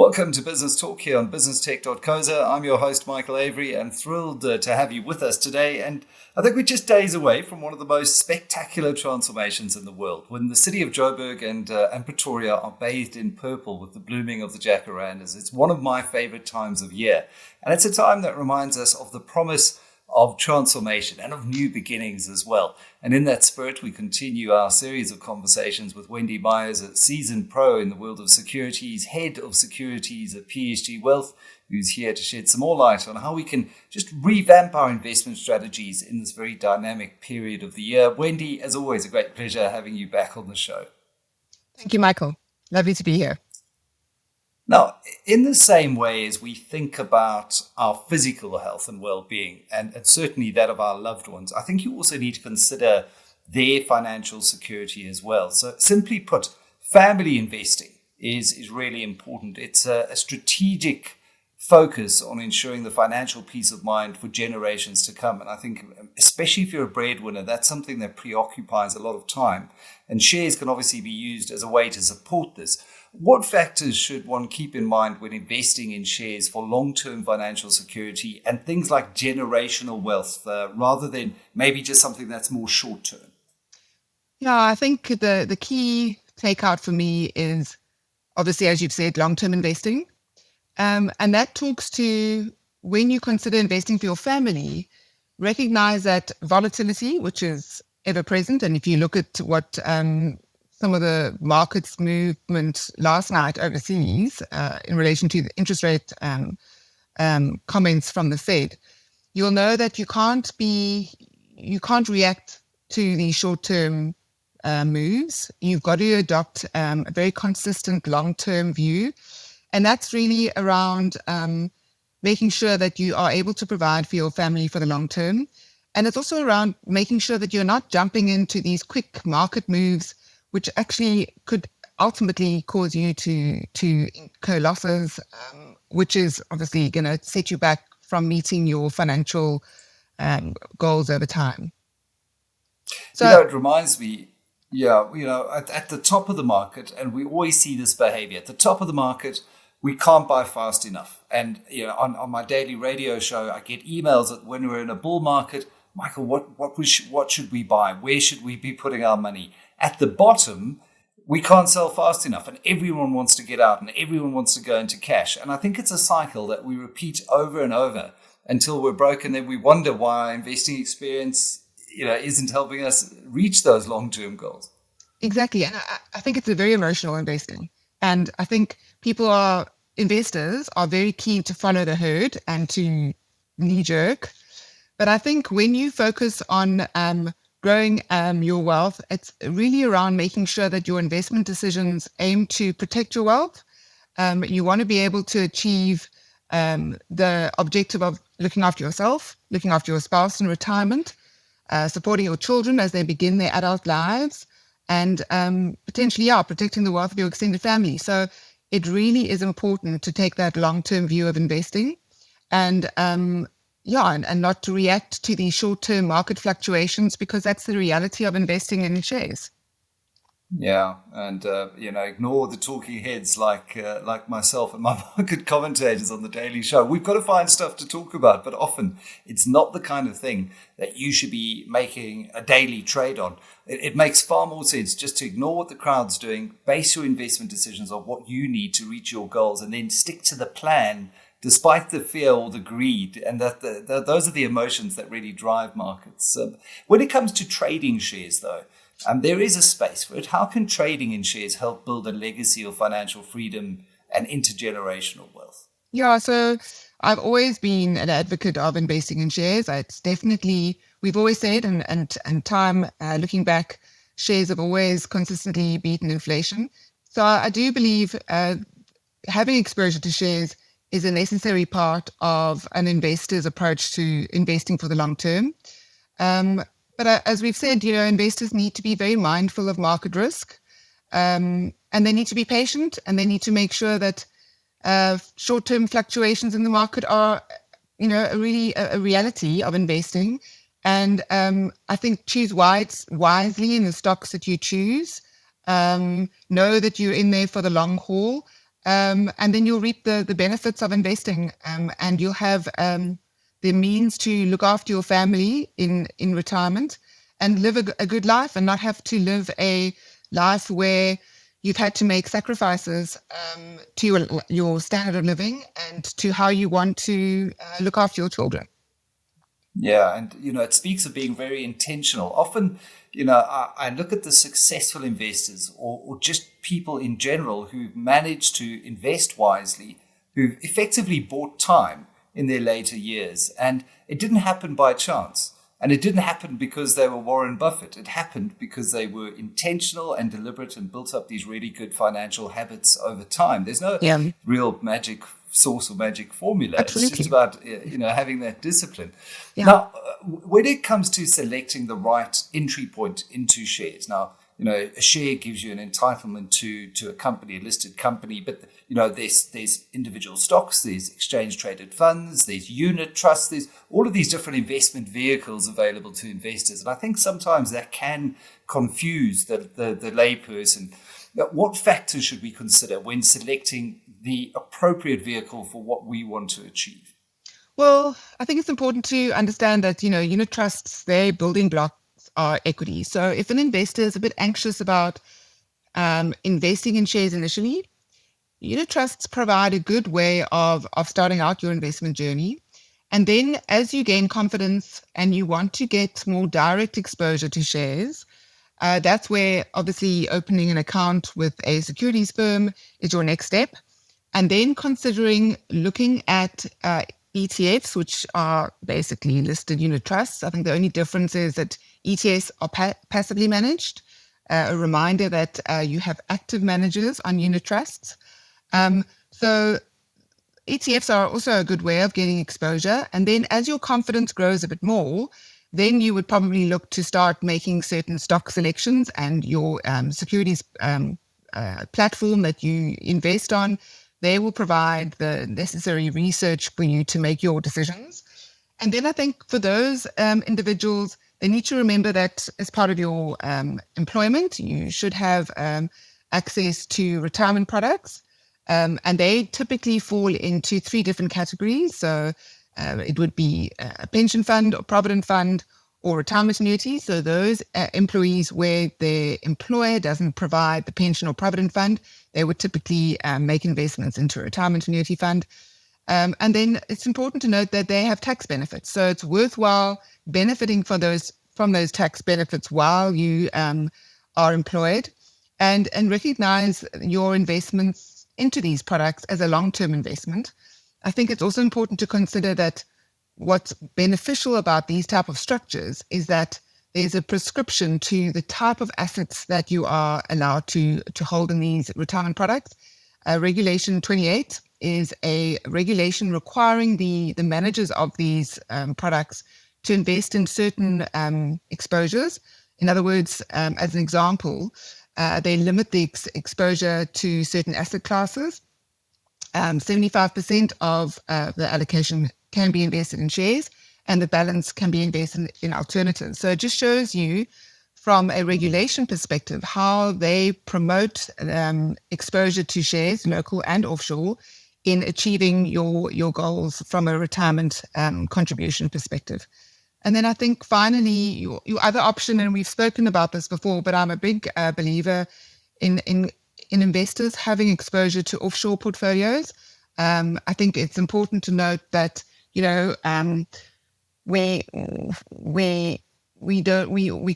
Welcome to Business Talk here on businesstech.coza. I'm your host, Michael Avery, and thrilled to have you with us today. And I think we're just days away from one of the most spectacular transformations in the world, when the city of Joburg and Pretoria are bathed in purple with the blooming of the jacarandas. It's one of my favorite times of year. And it's a time that reminds us of the promise of transformation and of new beginnings as well. And in that spirit, we continue our series of conversations with Wendy Myers, a seasoned pro in the world of securities, head of securities at PSG Wealth, who's here to shed some more light on how we can just revamp our investment strategies in this very dynamic period of the year. Wendy, as always, a great pleasure having you back on the show. Thank you, Michael. Lovely to be here. Now, in the same way as we think about our physical health and well-being, and certainly that of our loved ones, I think you also need to consider their financial security as well. So simply put, family investing is really important. It's a strategic focus on ensuring the financial peace of mind for generations to come. And I think, especially if you're a breadwinner, that's something that preoccupies a lot of time. And shares can obviously be used as a way to support this. What factors should one keep in mind when investing in shares for long-term financial security and things like generational wealth, rather than maybe just something that's more short-term? Yeah, I think the key takeout for me is, obviously, as you've said, long-term investing. And that talks to, when you consider investing for your family, recognize that volatility, which is ever present. And if you look at what some of the markets movement last night overseas in relation to the interest rate comments from the Fed, you'll know that you can't react to the short-term moves. You've got to adopt a very consistent long-term view. And that's really around making sure that you are able to provide for your family for the long term. And it's also around making sure that you're not jumping into these quick market moves, which actually could ultimately cause you to incur losses, which is obviously going to set you back from meeting your financial goals over time. So it reminds me, at the top of the market, and we always see this behavior, at the top of the market, we can't buy fast enough. And on my daily radio show, I get emails that when we're in a bull market, Michael, what should we buy? Where should we be putting our money? At the bottom, we can't sell fast enough, and everyone wants to get out, and everyone wants to go into cash. And I think it's a cycle that we repeat over and over until we're broke, and then we wonder why our investing experience, isn't helping us reach those long-term goals. Exactly, and I think it's a very emotional investing, and I think investors are very keen to follow the herd and to knee-jerk. But I think when you focus on growing your wealth, it's really around making sure that your investment decisions aim to protect your wealth. You want to be able to achieve the objective of looking after yourself, looking after your spouse in retirement, supporting your children as they begin their adult lives, and potentially, protecting the wealth of your extended family. So it really is important to take that long-term view of investing and not to react to the short-term market fluctuations, because that's the reality of investing in shares. Yeah, and ignore the talking heads like myself and my market commentators on the daily show. We've got to find stuff to talk about, but often it's not the kind of thing that you should be making a daily trade on. It makes far more sense just to ignore what the crowd's doing, base your investment decisions on what you need to reach your goals, and then stick to the plan despite the fear or the greed, and that those are the emotions that really drive markets. When it comes to trading shares, though, there is a space for it. How can trading in shares help build a legacy of financial freedom and intergenerational wealth? Yeah, so I've always been an advocate of investing in shares. It's definitely, we've always said, and time looking back, shares have always consistently beaten inflation. So I do believe having exposure to shares is a necessary part of an investor's approach to investing for the long term. But as we've said, investors need to be very mindful of market risk, and they need to be patient, and they need to make sure that short-term fluctuations in the market are, really a reality of investing. And I think choose wisely in the stocks that you choose. Know that you're in there for the long haul. and then you'll reap the benefits of investing, and you'll have the means to look after your family in retirement and live a good life and not have to live a life where you've had to make sacrifices to your standard of living and to how you want to look after your children. Yeah, and it speaks of being very intentional. Often, I look at the successful investors or just people in general who've managed to invest wisely, who've effectively bought time in their later years. And it didn't happen by chance. And it didn't happen because they were Warren Buffett. It happened because they were intentional and deliberate and built up these really good financial habits over time. There's no real magic source or magic formula. Absolutely. It's just about having that discipline. Yeah. Now, when it comes to selecting the right entry point into shares, now a share gives you an entitlement to a company, a listed company, but there's individual stocks, there's exchange traded funds, there's unit trusts, there's all of these different investment vehicles available to investors, and I think sometimes that can confuse the layperson. What factors should we consider when selecting the appropriate vehicle for what we want to achieve? Well, I think it's important to understand that, unit trusts, their building blocks are equity. So if an investor is a bit anxious about investing in shares initially, unit trusts provide a good way of starting out your investment journey. And then as you gain confidence and you want to get more direct exposure to shares, that's where obviously opening an account with a securities firm is your next step. And then considering looking at ETFs, which are basically listed unit trusts. I think the only difference is that ETFs are passively managed. A reminder that you have active managers on unit trusts. So ETFs are also a good way of getting exposure. And then as your confidence grows a bit more, then you would probably look to start making certain stock selections, and your securities platform that you invest on, they will provide the necessary research for you to make your decisions. And then I think for those individuals, they need to remember that as part of your employment, you should have access to retirement products. And they typically fall into 3 different categories. So it would be a pension fund or provident fund or retirement annuity. So those employees where their employer doesn't provide the pension or provident fund, they would typically make investments into a retirement annuity fund. And then it's important to note that they have tax benefits. So it's worthwhile benefiting from those tax benefits while you are employed, and recognize your investments into these products as a long-term investment. I think it's also important to consider that what's beneficial about these type of structures is that there's a prescription to the type of assets that you are allowed to hold in these retirement products. Regulation 28 is a regulation requiring the managers of these products to invest in certain exposures. In other words, as an example, they limit the exposure to certain asset classes. 75% of the allocation can be invested in shares, and the balance can be invested in alternatives. So it just shows you from a regulation perspective how they promote exposure to shares, local and offshore, in achieving your goals from a retirement contribution perspective. And then I think finally, your other option, and we've spoken about this before, but I'm a big believer in investors having exposure to offshore portfolios. I think it's important to note that we're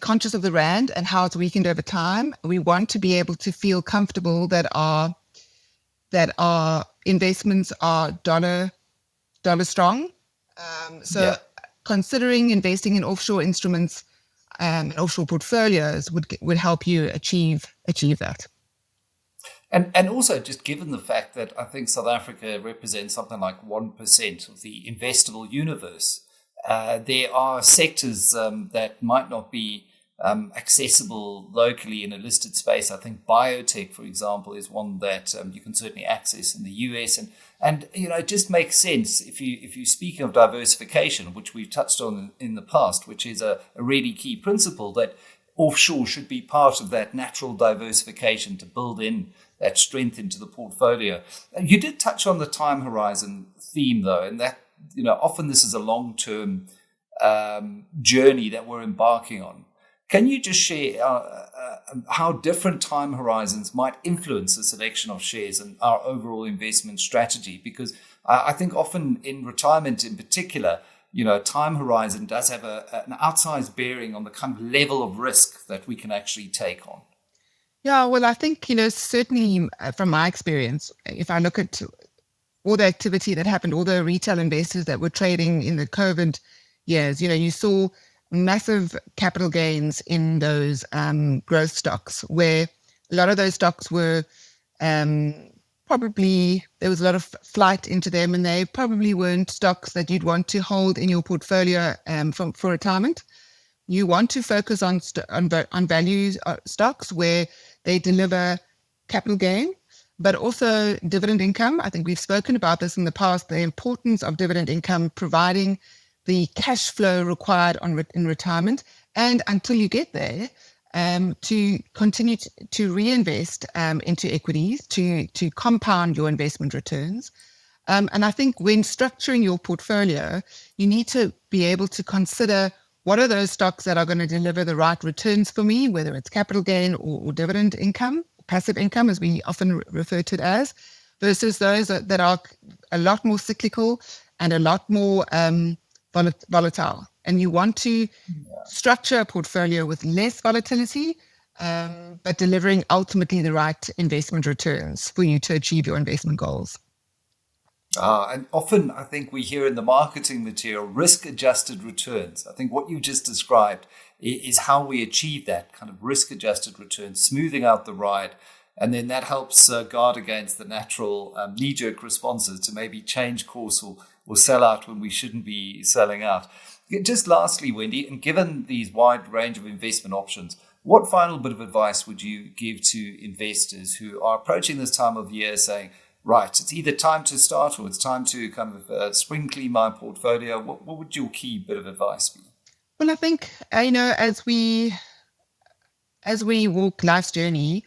conscious of the rand and how it's weakened over time. We want to be able to feel comfortable that our investments are dollar strong. Considering investing in offshore instruments and offshore portfolios would help you achieve that. And also, just given the fact that I think South Africa represents something like 1% of the investable universe, there are sectors that might not be accessible locally in a listed space. I think biotech, for example, is one that you can certainly access in the US, and it just makes sense if you speak of diversification, which we've touched on in the past, which is a really key principle, that offshore should be part of that natural diversification to build in that strength into the portfolio. And you did touch on the time horizon theme, though, and that, often this is a long-term journey that we're embarking on. Can you just share how different time horizons might influence the selection of shares and our overall investment strategy? Because I think often in retirement in particular, time horizon does have an outsized bearing on the kind of level of risk that we can actually take on. Yeah, well, I think, certainly from my experience, if I look at all the activity that happened, all the retail investors that were trading in the COVID years, you saw massive capital gains in those growth stocks, where a lot of those stocks were probably, there was a lot of flight into them, and they probably weren't stocks that you'd want to hold in your portfolio for retirement. You want to focus on value stocks where they deliver capital gain, but also dividend income. I think we've spoken about this in the past, the importance of dividend income, providing the cash flow required in retirement, and until you get there, to continue to reinvest into equities to compound your investment returns. And I think when structuring your portfolio, you need to be able to consider what are those stocks that are going to deliver the right returns for me, whether it's capital gain or dividend income, passive income, as we often refer to it as, versus those that are a lot more cyclical and a lot more volatile. And you want to structure a portfolio with less volatility, but delivering ultimately the right investment returns for you to achieve your investment goals. And often I think we hear in the marketing material risk-adjusted returns. I think what you just described is how we achieve that kind of risk-adjusted return, smoothing out the ride. And then that helps guard against the natural knee-jerk responses to maybe change course or sell out when we shouldn't be selling out. Just lastly, Wendy, and given these wide range of investment options, what final bit of advice would you give to investors who are approaching this time of year saying, right, it's either time to start or it's time to kind of spring clean my portfolio? What would your key bit of advice be? Well, I think, as we walk life's journey,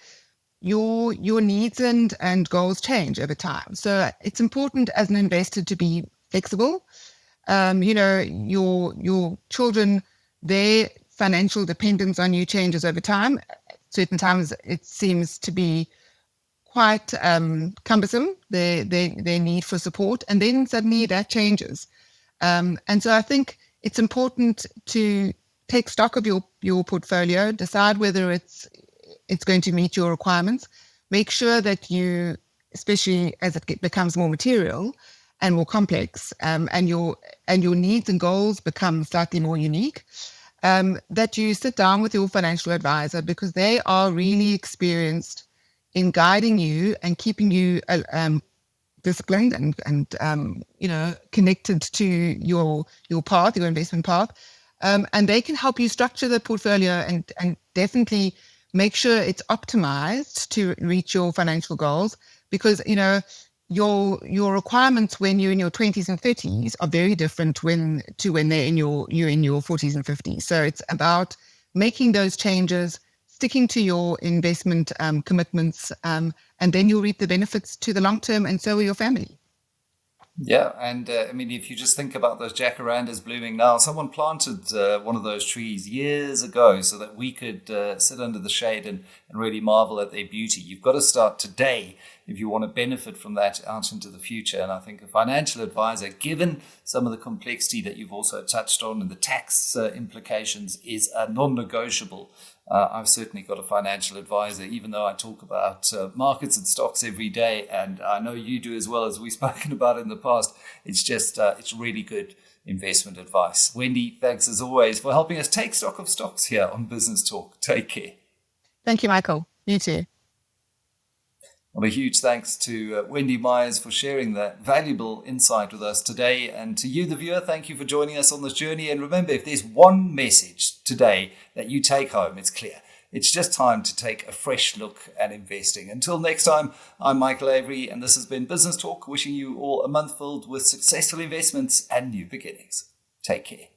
your needs and goals change over time. So it's important as an investor to be flexible. Your children, their financial dependence on you changes over time. Certain times it seems to be quite cumbersome, their need for support, and then suddenly that changes. And so I think it's important to take stock of your portfolio, decide whether it's going to meet your requirements, make sure that you, especially as it becomes more material and more complex, and your needs and goals become slightly more unique, that you sit down with your financial advisor, because they are really experienced in guiding you and keeping you disciplined and connected to your path, your investment path, and they can help you structure the portfolio and definitely make sure it's optimized to reach your financial goals, because your requirements when you're in your 20s and 30s are very different when they're you're in your 40s and 50s. So it's about making those changes, sticking to your investment commitments, and then you'll reap the benefits to the long term, and so will your family. Yeah, and if you just think about those jacarandas blooming now, someone planted one of those trees years ago so that we could sit under the shade and really marvel at their beauty. You've got to start today if you want to benefit from that out into the future. And I think a financial advisor, given some of the complexity that you've also touched on and the tax implications, is a non-negotiable. I've certainly got a financial advisor, even though I talk about markets and stocks every day, and I know you do as well, as we've spoken about in the past. It's just, it's really good investment advice. Wendy, thanks as always for helping us take stock of stocks here on Business Talk. Take care. Thank you, Michael. You too. Well, a huge thanks to Wendy Myers for sharing that valuable insight with us today. And to you, the viewer, thank you for joining us on this journey. And remember, if there's one message today that you take home, it's clear. It's just time to take a fresh look at investing. Until next time, I'm Michael Avery, and this has been Business Talk, wishing you all a month filled with successful investments and new beginnings. Take care.